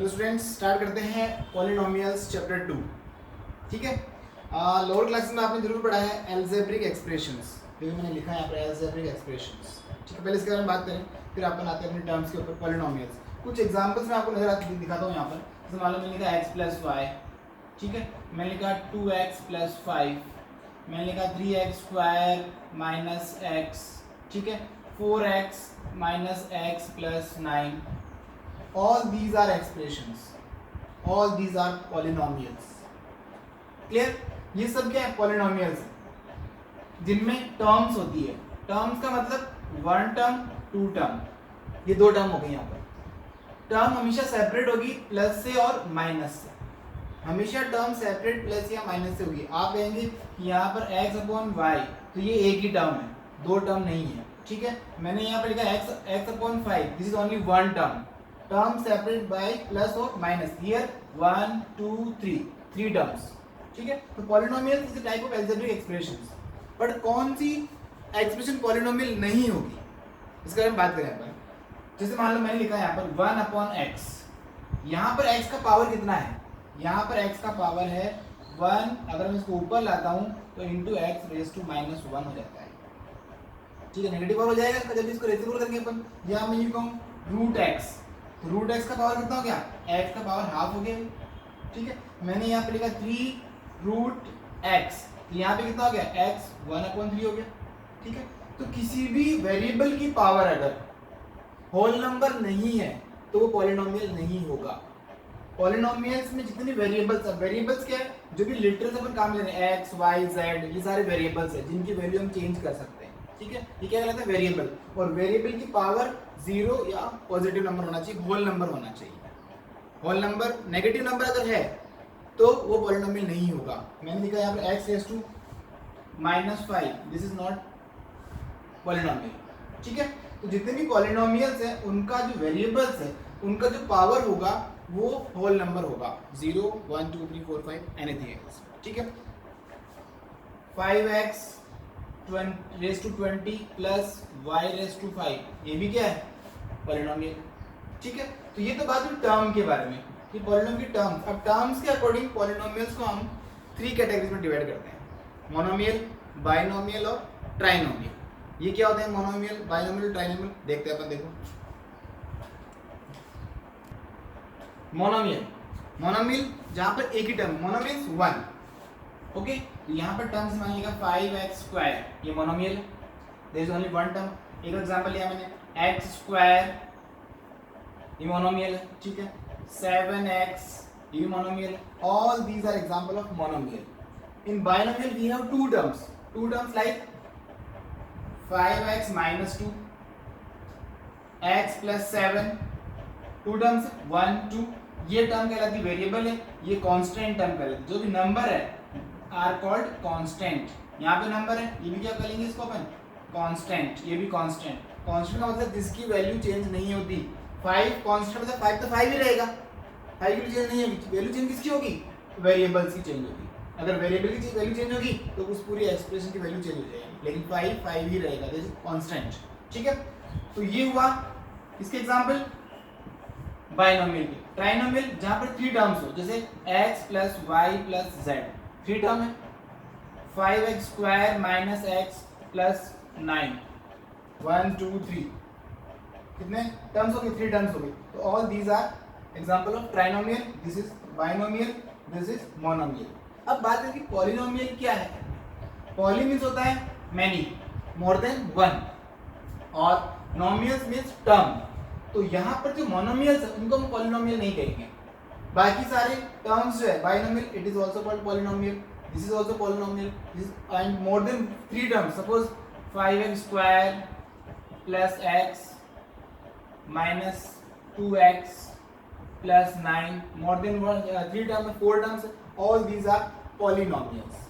Hello students, start करते हैं polynomials chapter 2। ठीक है, लोअर क्लासेस में आपने जरूर पढ़ा है एल्जेब्रिक एक्सप्रेशंस। देखिए मैंने लिखा है यहाँ पर एल्जेब्रिक एक्सप्रेशंस। ठीक है, पहले इसके बारे में बात करें, फिर अपन आते हैं अपने टर्म्स के ऊपर पॉलिनोमियल्स। कुछ एग्जांपल्स मैं आपको नजर आती दिखाता हूँ यहाँ पर। जैसे मान लो मैंने लिखा x प्लस वाई, ठीक है, मैंने लिखा 2x प्लस 5, मैंने लिखा 3x स्क्वायर माइनस x, ठीक है, 4x minus x plus 9। all these are expressions, all these are polynomials। Clear? ये सब क्या है? पॉलिनोमियल्स है जिनमें टर्म्स होती है। टर्म्स का मतलब वन टर्म, टू टर्म, ये दो टर्म हो गई। यहाँ पर टर्म हमेशा सेपरेट होगी प्लस से और माइनस से। हमेशा टर्म सेपरेट प्लस या माइनस से होगी। आप कहेंगे यहाँ पर x अपॉन वाई, तो ये एक ही टर्म है, दो टर्म नहीं है। ठीक है, मैंने यहाँ पर लिखा x upon 5, this is only one term, term separate by plus और माइनस। Here 1 2 3 3 terms. ठीक है, तो polynomial is a type of algebraic expressions. But कौन सी एक्सप्रेशन पॉलिनोमियल नहीं होगी, इसके बारे में बात करें यहाँ पर। जैसे मान लो मैंने लिखा है यहाँ पर 1 अपॉन x, यहाँ पर x का पावर कितना है? यहाँ पर x का पावर है 1। अगर मैं इसको ऊपर लाता हूँ तो into x raise to minus 1 हो जाता है। ठीक है, नेगेटिव पावर हो जाएगा जब इसको रेसिप्रोकल करेंगे अपन। यहाँ मैं लिखूँ रूट एक्स, तो रूट एक्स का पावर कितना हो गया? एक्स का पावर हाफ हो गया। ठीक है, मैंने यहाँ पे लिखा 3 रूट एक्स, तो यहाँ पे कितना हो गया? एक्स 1/3 हो गया। ठीक है, तो किसी भी वेरिएबल की पावर अगर होल नंबर नहीं है तो वो पॉलिनोमियल नहीं होगा। पॉलिनोमियल्स में जितनी वेरिएबल्स है, वेरिएबल्स क्या है? जो भी लिटरल अपन काम ले रहे हैं, एक्स वाई जेड, ये सारे वेरिएबल्स है जिनकी वैल्यू हम चेंज कर सकते हैं। ठीक है, ये क्या कहलाता है? वेरिएबल। और वेरिएबल की पावर 0 या पॉजिटिव नंबर होना चाहिए, होल नंबर होना चाहिए। होल नंबर, नेगेटिव नंबर अगर है तो वो पॉलिनोमियल नहीं होगा। मैंने लिखा यहाँ पर x raise to minus 5, this is not polynomial. ठीक है, तो जितने भी पॉलिनोमियल्स हैं उनका जो वेरिएबल्स है, उनका जो पावर होगा वो होल नंबर होगा, 0 1 2 3 4 5 एनीथिंग एल्स। ठीक है, 5x raise to 20 plus y raise to 5, ये भी क्या है? पॉलिनोमियल। ठीक है, तो ये तो बात हुई टर्म के बारे में कि पॉलिनोमियल की टर्म्स। अब टर्म्स के अकॉर्डिंग पॉलिनोमियल्स को हम 3 कैटेगरीज में डिवाइड करते हैं, मोनोमियल, बाइनोमियल और ट्राइनोमियल। ये क्या होते हैं? Monomial, binomial, trinomial. देखते हैं अपन। देखो मोनोमियल, मोनोमियल जहां पर एक ही टर्म, मोनो मींस 1। ओके, तो यहाँ पर टर्म्स मान लीजिएगा 5x स्क्वायर, ये मोनोमियल है, there is only one term. एक एग्जांपल लिया मैंने x स्क्वायर, ये मोनोमियल है। ठीक है, 7x, ये monomial. All these are example of monomial. In binomial we have two terms like 5x minus 2, x plus 7, two terms 1 2। ये टर्म कहलाती है वेरिएबल है, ये कांस्टेंट टर्म कहलाती है। जो भी नंबर है आर कॉल्ड कांस्टेंट। यहाँ पे नंबर है, ये भी क्या करेंगे इसको अपन? कांस्टेंट। ये भी कांस्टेंट। कांस्टेंट का मतलब जिसकी वैल्यू चेंज नहीं होती। 5 कांस्टेंट मतलब 5 तो 5 ही रहेगा, 5 की चेंज नहीं होगी। वैल्यू चेंज किसकी होगी? वेरिएबल्स की चेंज होगी। अगर वेरिएबल की वैल्यू चेंज होगी तो उस पूरी एक्सप्रेशन की वैल्यू चेंज हो जाएगी, लेकिन 5 ही रहेगा, दिस इज कांस्टेंट। ठीक है, तो ये हुआ इसके एग्जांपल बाइनोमियल की। ट्राइनोमियल जहां पर 3 टर्म्स हो, जैसे x plus y plus z, 3 term है। 5x square minus x plus 9, 1 2 3, कितने टर्म्स हो गए? 3 टर्म्स हो गए। तो all these are example of trinomial, this is binomial, this is monomial. अब बात है कि पॉलिनोमियल क्या है। पॉली मींस होता है मैनी, मोर देन वन, और नोमियल्स मींस टर्म। तो यहाँ पर जो मोनोमियल्स है उनको हम पॉलिनोमियल नहीं कहेंगे। बाकी सारे टर्म्स जो है binomial, it is also called polynomial, this is also polynomial, this and more than 3 terms, suppose 5x square plus x minus 2x plus 9, more than 3 terms, 4 terms, all these are polynomials.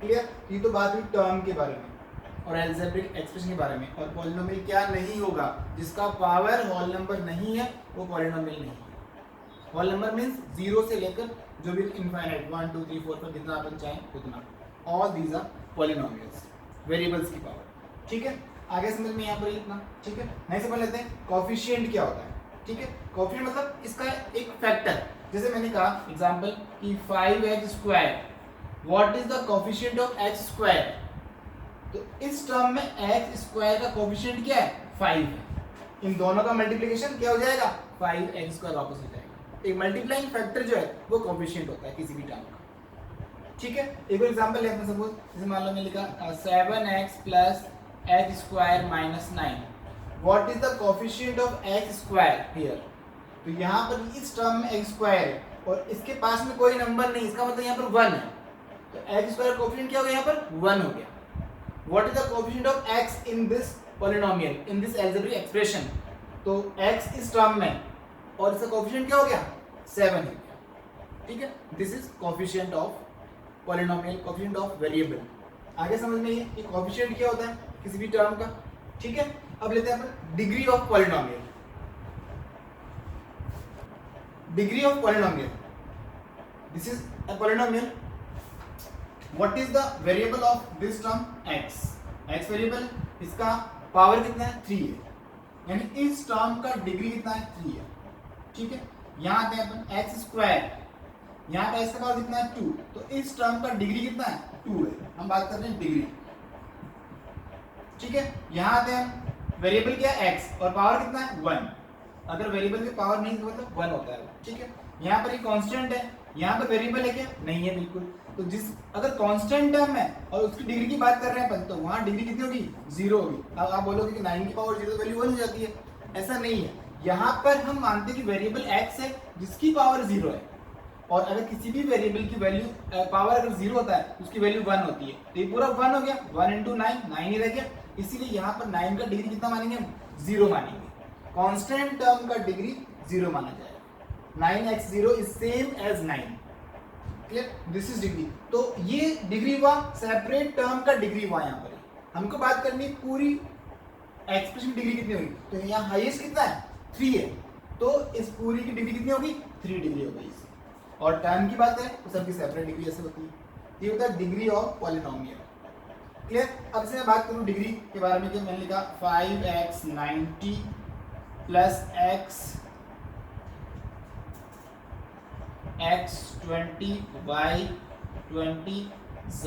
Clear? ये तो बात हुई term के बारे में और algebraic expression के बारे में। और पॉलिनोमियल क्या नहीं होगा? जिसका पावर होल नंबर नहीं है वो पॉलिनोमियल नहीं है। होल नंबर मींस 0 से लेकर जो भी इनफाइनाइट 1 2 3 4 पर जितना अपन चाहें उतना, all these are polynomials, variables की पावर। ठीक है, आगे समझ में यहाँ पर इतना। ठीक है, नेक्स्ट अपन लेते हैं कोएफिशिएंट क्या होता है। ठीक है, कोफिशिएंट मतलब इसका एक फैक्टर, जैसे मैंने कहा एग्जांपल कि 5x², what is the coefficient of x², तो इस टर्म में x² का कोफिशिएंट क्या है 5 है, इन दोनों का मल्टीप्लिकेशन क्या हो जाएगा 5x² वापस हो जाएगा। एक मल्टीप्लाइंग फैक्टर जो है वो कोफिशिएंट होता है किसी भी टर्म का, ठीक है। एक और एग्जांपल लेते हैं, सपोज जैसे मान लो मैंने लिखा 7x + x² - 9, what is the coefficient of x² here, तो यहाँ पर इस टर्म में x² है और इसके पास में कोई नंबर नहीं, इसका मतलब यहाँ पर 1 है, तो x² कोफिशिएंट क्या हो गया यहाँ पर 1 हो गया। What is the coefficient of x in this polynomial, in this algebraic expression, तो x इस टर्म में और इसका कोफिशिएंट क्या हो गया 7 है, ठीक है। This is coefficient of polynomial, coefficient of variable. आगे समझ में ये कोफिशिएंट क्या होता है किसी भी टर्म का, ठीक है। अब लेते हैं अपन degree of polynomial. Degree of polynomial, this is a polynomial, what is the variable of this term x, x variable, इसका पावर कितना है 3 है, यानी इस टर्म का डिग्री कितना है 3 है, ठीक है। यहाँ आते हैं अपन x², यहाँ पे इसका पावर कितना है 2, तो इस टर्म का डिग्री कितना है 2 है, हम बात कर रहे हैं डिग्री, ठीक है। यहाँ आते हैं वेरिएबल क्या है x और पावर कितना है 1, अगर वेरिएबल की पावर नहीं तो मतलब 1 होता है, ठीक है। यहाँ पर ये कांस्टेंट है, यहाँ पर वेरिएबल है क्या नहीं है बिल्कुल, तो जिस अगर कांस्टेंट टर्म है और उसकी डिग्री की बात कर रहे हैं अपन, तो वहाँ डिग्री कितनी होगी 0 होगी। अब आप बोलोगे कि 9 की पावर 0 तो वैल्यू 1 हो जाती है, ऐसा नहीं है। यहाँ पर हम मानते हैं कि वेरिएबल x है जिसकी पावर 0 है, और अगर किसी भी वेरिएबल की वैल्यू पावर अगर 0 होता है उसकी वैल्यू 1 होती है, तो ये पूरा 1 हो गया, 1 × 9 ही रह गया, इसीलिए यहाँ पर 9 का डिग्री कितना मानेंगे हम 0 मानेंगे, कांस्टेंट टर्म का डिग्री 0 माना जाएगा। 9x0 is same as 9, clear, this is degree. तो ये डिग्री हुआ सेपरेट टर्म का डिग्री हुआ, यहाँ पर हमको बात करनी पूरी एक्सप्रेशन डिग्री कितनी होगी, तो यहाँ हाईएस्ट कितना है 3 है, तो इस पूरी की डिग्री कितनी होगी 3 डिग्री हो गई। और टर्म की बात है तो सबकी सेपरेट डिग्री ऐसे होती है, ये होता है डिग्री ऑफ पॉलिनोमियल, क्लियर। अब से मैं बात करूँ डिग्री के बारे में, कि मैंने लिखा 5x 90 + x 20 y 20 z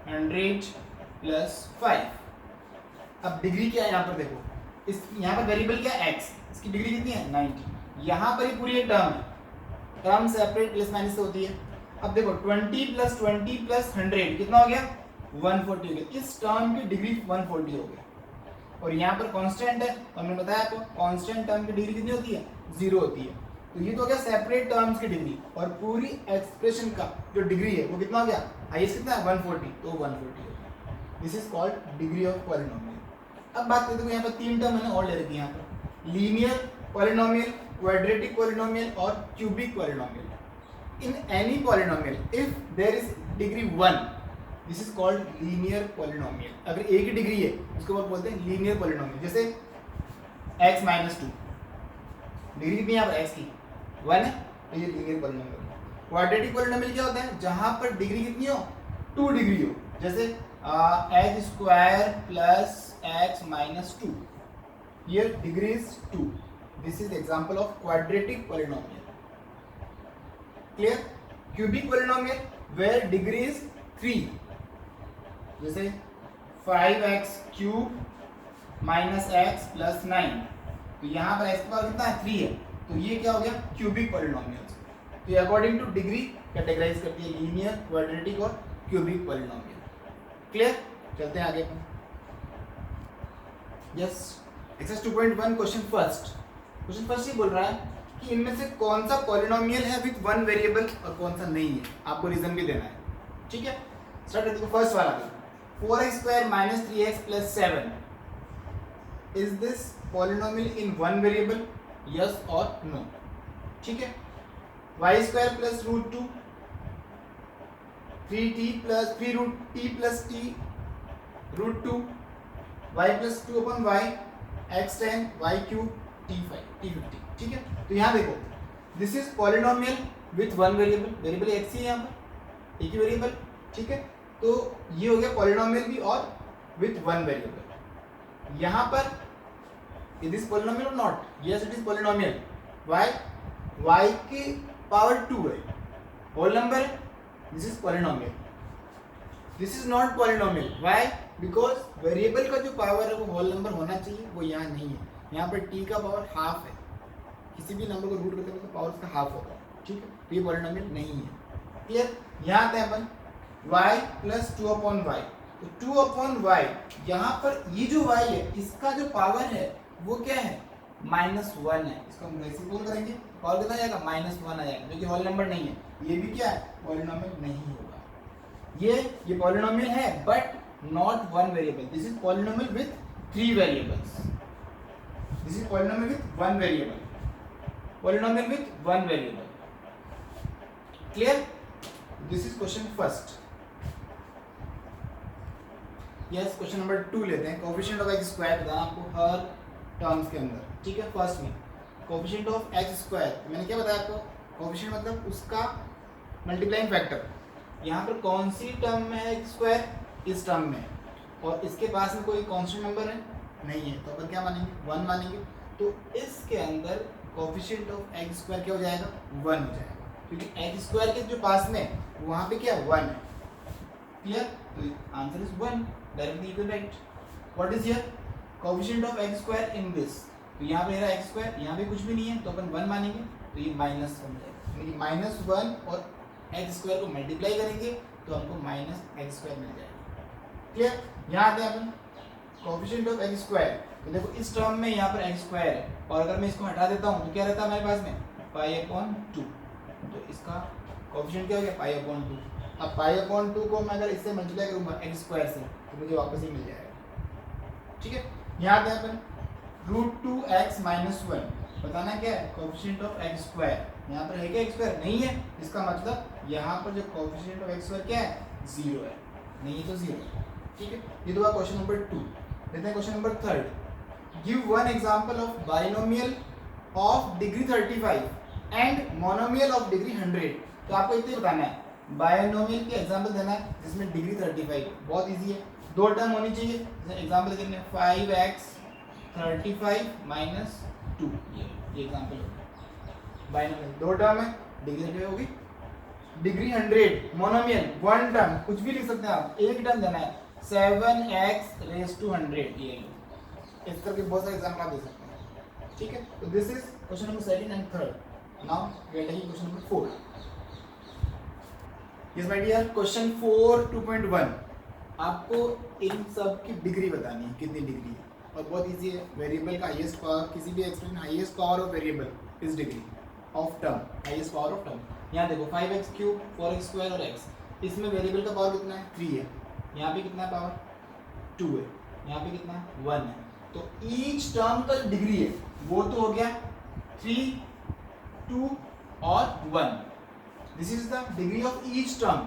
100 + 5। अब डिग्री क्या है यहाँ पर देखो, इस यहाँ पर वेरिएबल क्या है x, इसकी डिग्री कितनी है 90, यहाँ पर ही पूरी एक टर्म है, टर्म सेपरेट प्लस माइनस से होती है। अब देखो 20 + 20 + 100 कितना हो गया 140 हो गया, इस टर्म की डिग्री 140 हो गया, और यहाँ पर कांस्टेंट है, और मैंने बताया आपको कांस्टेंट टर्म की डिग्री कितनी होती है 0 होती है, तो ये तो हो गया सेपरेट टर्म्स की डिग्री, और पूरी एक्सप्रेशन का जो डिग्री है वो कितना हो गया हाईएस्ट कितना है 140, तो 140 हो गया। This is called degree of polynomial. अब बात करते हैं यहाँ पर 3 टर्म मैंने और ले रखी है, यहाँ पर लीनियर पॉलिनोमियल, क्वाड्रेटिक पॉलिनोमियल और cubic polynomial. In any polynomial if there is degree 1, this is called linear polynomial. अगर एक ही डिग्री है उसको हम बोलते हैं लीनियर पॉलिनोमियल। जैसे x - 2 डिग्री कितनी है यहाँ पर x की 1 है, तो ये लीनियर पॉलिनोमियल। क्वाड्रेटिक पॉलिनोमियल क्या होता है जहां पर डिग्री कितनी हो 2 डिग्री हो, जैसे x² + x - 2, here degree is 2, this is example of quadratic polynomial, clear। cubic polynomial where degree is 3, जैसे 5x³ - x + 9, तो यहाँ पर x की पावर कितना है 3 है, तो ये क्या हो गया क्यूबिक पॉलिनोमियल। तो ये अकॉर्डिंग टू डिग्री कैटेगराइज करती है लीनियर, क्वाड्रेटिक और क्यूबिक पॉलिनोमियल, क्लियर। चलते हैं आगे। यस, एक्सरसाइज 2.1 क्वेश्चन फर्स्ट ये बोल रहा है कि इनमें से कौन सा पॉलिनोमियल है विद 1 वेरिएबल और कौन सा नहीं है, आपको रीजन भी देना है, ठीक है। स्टार्ट करते हैं फर्स्ट वाला, 4x² - 3x + 7, is this polynomial in 1 variable, yes और नो, ठीक है। y² + √2, 3t + t √2, y + 2/y, x10 y³ t50, ठीक है। तो यहाँ देखो this is polynomial with 1 variable, variable x ही है यहाँ पर, एक ही वेरिएबल, ठीक है। तो ये हो गया पॉलिनोमियल भी और विथ 1 वेरिएबल। यहाँ पर इज दिस पॉलिनोमियल और not? Yes it is polynomial. Why? y की पावर 2 है, होल नंबर है, this is polynomial. This is not polynomial. Why? Because variable का जो पावर है वो होल नंबर होना चाहिए, वो यहाँ नहीं है. यहाँ पर t का पावर हाफ है, किसी भी नंबर को रूट करते हैं तो पावर उसका हाफ होता है. ठीक है, तो ये पॉलिनोमियल नहीं है. क्लियर? यहाँ आते हैं अपन y प्लस 2/y. तो 2/y, यहाँ पर ये जो y है इसका जो पावर है वो क्या है? -1 है. इसको हम रेसिप्रोकल करेंगे, पावर कितना आ जाएगा? -1 आ जाएगा, जो कि होल नंबर नहीं है. ये भी क्या है? पॉलिनोमियल नहीं होगा. ये पॉलिनोमियल है but not one variable. This is polynomial with 3 variables. This is polynomial with 1 variable. Polynomial with 1 variable. Clear? This is question first. Yes, question number 2 लेते हैं. कोएफिशिएंट ऑफ x स्क्वायर बताना आपको हर terms के अंदर. ठीक है, first में coefficient of x square. मैंने क्या बताया आपको? कोएफिशिएंट मतलब उसका मल्टीप्लाइंग फैक्टर. यहाँ पर कौन सी टर्म में है x स्क्वायर? इस टर्म में. और इसके पास में कोई कांस्टेंट नंबर है? नहीं है, तो अपन क्या मानेंगे? 1 मानेंगे. तो इसके अंदर कोएफिशिएंट ऑफ x स्क्वायर क्या हो जाएगा? 1 हो जाएगा, क्योंकि x स्क्वायर के जो पास में वहाँ पे क्या 1 है. क्लियर? तो answer is 1. Directly you can write. What is here? Coefficient of x square in this. तो यहाँ पे मेरा x स्क्वायर, यहाँ पे कुछ भी नहीं है तो अपन 1 मानेंगे, तो ये -1 जाएगा. यानी -1 और x स्क्वायर को मल्टीप्लाई करेंगे तो हमको -x स्क्वायर मिल जाएगा. क्लियर? यहाँ आते हैं अपन कोएफिशिएंट ऑफ x स्क्वायर. तो देखो इस टर्म में यहाँ पर x स्क्वायर है, और अगर मैं इसको हटा देता हूँ तो क्या रहता है हमारे पास में? π/2. तो इसका कोएफिशिएंट क्या हो गया? π/2. अब π/2 को मैं अगर इससे मल्टीप्लाई करूँगा x स्क्वायर से तो मुझे वापस ही मिल जाएगा. ठीक है, यहाँ आते हैं अपन √2x - 1. बताना क्या है? Coefficient of x square. यहाँ पर है क्या x स्क्वायर? नहीं है. इसका मतलब यहाँ पर जो कोएफिशिएंट ऑफ x स्क्वायर क्या है? 0 है. नहीं तो 0. ठीक है, ये तो हुआ क्वेश्चन नंबर 2. लेते हैं question number 3. Give one example of binomial of degree 35 and monomial of degree 100. तो आपको इतना बताना है, बाइनोमियल के एग्जांपल देना है जिसमें डिग्री 35. बहुत इजी है, दो टर्म होनी चाहिए. एग्जांपल देते हैं 5x 35 - 2. ये एग्जांपल होगा. बाइनोमियल दो टर्म है, डिग्री 35 होगी. डिग्री 100 मोनोमियल वन टर्म, कुछ भी लिख सकते हैं आप, एक टर्म देना है 7x⁻100. ये इस तरह के बहुत सारे एग्जांपल आप दे सकते हैं. ठीक है, तो this is question number 2 and 3. Now we are taking question number 4. Yes my dear, question 4 2.1. आपको इन सब की डिग्री बतानी है, कितनी डिग्री है. और बहुत इजी है. वेरिएबल का हाईएस्ट पावर, किसी भी expression highest power of variable is degree of term. Highest power of term. यहाँ देखो 5x³ 4x² और x. इसमें वेरिएबल का पावर कितना है? 3 है. यहाँ पे कितना है पावर? 2 है. यहाँ पे कितना है? 1 है. तो ईच टर्म का जो डिग्री है वो तो हो गया 3, 2 और 1. This is the degree of each term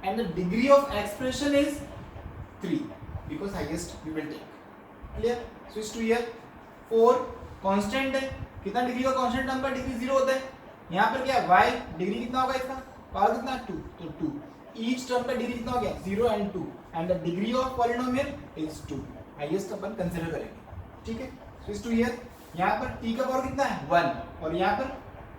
and the degree of expression is 3 because highest we will take. Clear? Switch to here. 4 constant है. कितना डिग्री का कांस्टेंट टर्म का डिग्री 0 होता है. यहाँ पर क्या है? y डिग्री कितना होगा इसका? पावर कितना? 2. तो 2. ईच टर्म का डिग्री कितना हो गया? 0 and 2 and the degree of polynomial is 2. Highest upon consider करेंगे. ठीक है, स्विच टू हियर. यहाँ पर t का पावर कितना है? 1. और यहाँ पर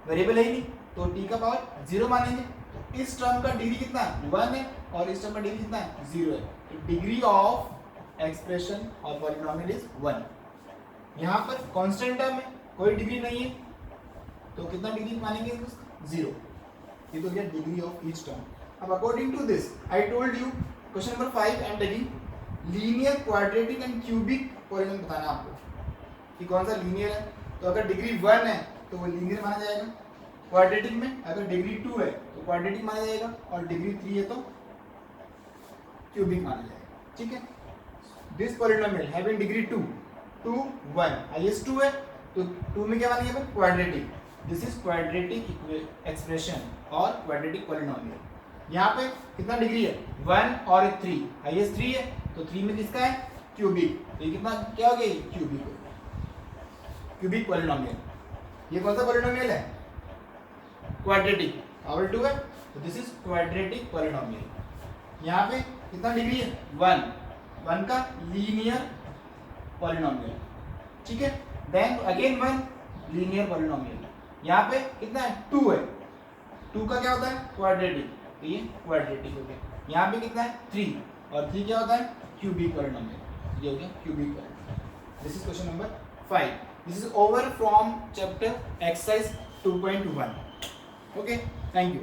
वेरिएबल है ही नहीं तो t का पावर 0 मानेंगे. तो इस टर्म का डिग्री कितना है? 1 है. और इस टर्म का डिग्री कितना है? 0 है. तो डिग्री ऑफ एक्सप्रेशन और पॉलिनोमियल इज 1. यहाँ पर कांस्टेंट टर्म है, कोई डिग्री नहीं है, तो कितना डिग्री मानेंगे? 0. ये तो गया डिग्री ऑफ ईच टर्म. अब according to this I told you question number 5 and taking linear, quadratic and cubic polynomial बताना आपको कि कौन सा लीनियर है. तो अगर डिग्री 1 है तो वो लीनियर माना जाएगा. क्वाड्रेटिक में अगर डिग्री 2 है तो क्वाड्रेटिक माना जाएगा, और डिग्री 3 है तो क्यूबिक माना जाएगा. ठीक है, this polynomial having degree 2, 2, 1, highest 2 है तो 2 में क्या मानेंगे अपन? Quadratic. This is quadratic expression और क्वाड्रेटिक पॉलिनोमियल. यहाँ पे कितना डिग्री है? 1 और 3. हाईएस्ट 3 है तो 3 में किसका है? क्यूबिक. तो ये कितना क्या हो गया? क्यूबिक. Cubic polynomial. ये कौन सा पॉलिनोमियल है? क्वाड्रेटिक. पावर 2 है तो दिस इज क्वाड्रेटिक पॉलिनोमियल. यहाँ पे कितना डिग्री है? 1. 1 का लीनियर पॉलिनोमियल. ठीक है, then again one linear polynomial. यहाँ पे कितना है 2 है, 2 का क्या होता है क्वाड्रेटिक, तो ये क्वाड्रेटिक हो गया। यहाँ पे कितना है 3 और 3 क्या होता है क्यूबिक पॉलिनोमियल, ये हो गया cubic polynomial. This is question number 5। This is over from chapter exercise 2.1। Okay, thank you.